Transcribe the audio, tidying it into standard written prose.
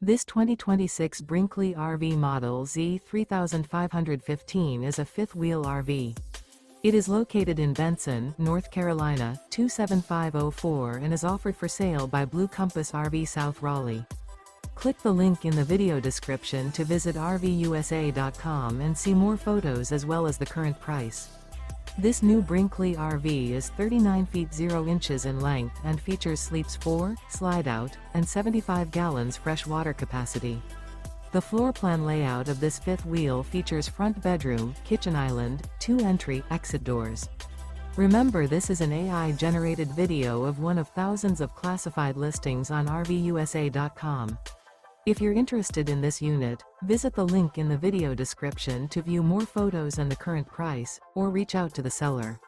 This 2026 Brinkley RV Model Z 3515 is a fifth-wheel RV. It is located in Benson, North Carolina, 27504 and is offered for sale by Blue Compass RV South Raleigh. Click the link in the video description to visit RVUSA.com and see more photos as well as the current price. This new Brinkley RV is 39 feet 0 inches in length and features sleeps 4, slide-out, and 75 gallons fresh water capacity. The floor plan layout of this fifth wheel features front bedroom, kitchen island, 2 entry/exit doors. Remember, this is an AI-generated video of one of thousands of classified listings on RVUSA.com. If you're interested in this unit, visit the link in the video description to view more photos and the current price, or reach out to the seller.